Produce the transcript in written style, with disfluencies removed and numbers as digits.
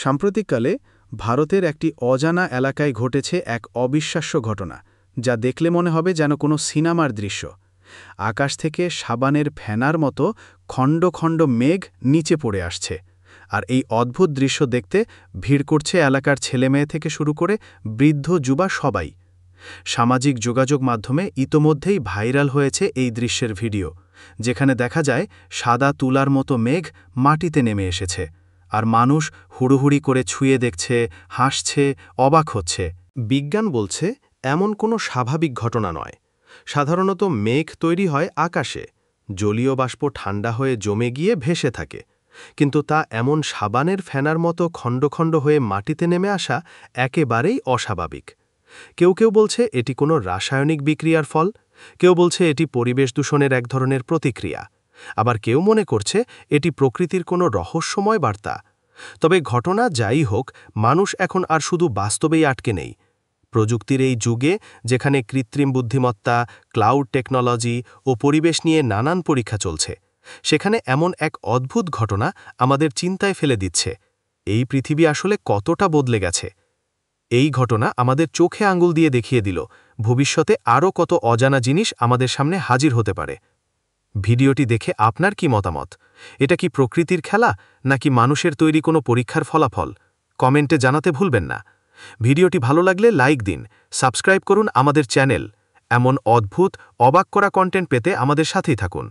সাম্প্রতিককালে ভারতের একটি অজানা এলাকায় ঘটেছে এক অবিশ্বাস্য ঘটনা, যা দেখলে মনে হবে যেন কোনো সিনেমার দৃশ্য। আকাশ থেকে সাবানের ফেনার মতো খণ্ড খণ্ড মেঘ নিচে পড়ে আসছে, আর এই অদ্ভুত দৃশ্য দেখতে ভিড় করছে এলাকার ছেলেমেয়ে থেকে শুরু করে বৃদ্ধ যুবা সবাই। সামাজিক যোগাযোগ মাধ্যমে ইতোমধ্যেই ভাইরাল হয়েছে এই দৃশ্যের ভিডিও, যেখানে দেখা যায় সাদা তুলার মতো মেঘ মাটিতে নেমে এসেছে, আর মানুষ হুড়োহুড়ি করে ছুঁয়ে দেখছে, হাসছে, অবাক হচ্ছে। বিজ্ঞান বলছে এমন কোনো স্বাভাবিক ঘটনা নয়। সাধারণত মেঘ তৈরি হয় আকাশে, জলীয় বাষ্প ঠান্ডা হয়ে জমে গিয়ে ভেসে থাকে, কিন্তু তা এমন সাবানের ফেনার মতো খণ্ড খণ্ড হয়ে মাটিতে নেমে আসা একেবারেই অস্বাভাবিক। কেউ কেউ বলছে এটি কোনো রাসায়নিক বিক্রিয়ার ফল, কেউ বলছে এটি পরিবেশ দূষণের এক ধরনের প্রতিক্রিয়া, আবার কেউ মনে করছে এটি প্রকৃতির কোনো রহস্যময় বার্তা। তবে ঘটনা যাই হোক, মানুষ এখন আর শুধু বাস্তবেই আটকে নেই। প্রযুক্তির এই যুগে, যেখানে কৃত্রিম বুদ্ধিমত্তা, ক্লাউড টেকনোলজি ও পরিবেশ নিয়ে নানান পরীক্ষা চলছে, সেখানে এমন এক অদ্ভুত ঘটনা আমাদের চিন্তায় ফেলে দিচ্ছে, এই পৃথিবী আসলে কতটা বদলে গেছে। এই ঘটনা আমাদের চোখে আঙুল দিয়ে দেখিয়ে দিল ভবিষ্যতে আরও কত অজানা জিনিস আমাদের সামনে হাজির হতে পারে। ভিডিওটি দেখে আপনার কি মতামত? এটা কি প্রকৃতির খেলা, নাকি মানুষের তৈরি কোনো পরীক্ষার ফলাফল? কমেন্টে জানাতে ভুলবেন না। ভিডিওটি ভালো লাগলে লাইক দিন, সাবস্ক্রাইব করুন আমাদের চ্যানেল। এমন অদ্ভুত, অবাক করা কন্টেন্ট পেতে আমাদের সাথেই থাকুন।